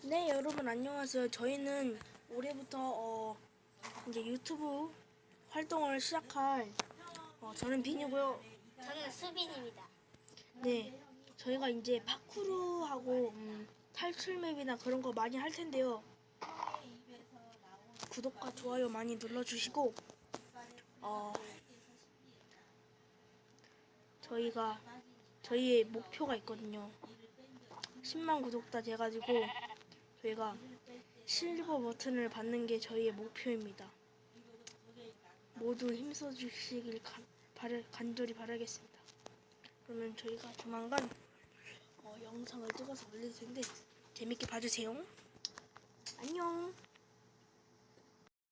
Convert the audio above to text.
네, 여러분 안녕하세요. 저희는 올해부터 이제 유튜브 활동을 시작할 저는 빈이고요. 저는 수빈입니다. 네, 저희가 이제 파쿠르하고 탈출 맵이나 그런 거 많이 할 텐데요. 구독과 좋아요 많이 눌러주시고 저희의 목표가 있거든요. 10만 구독자 돼가지고 저희가 실버 버튼을 받는 게 저희의 목표입니다. 모두 힘써주시길 간절히 바라겠습니다. 그러면 저희가 조만간 영상을 찍어서 올릴 텐데 재밌게 봐주세요. 안녕.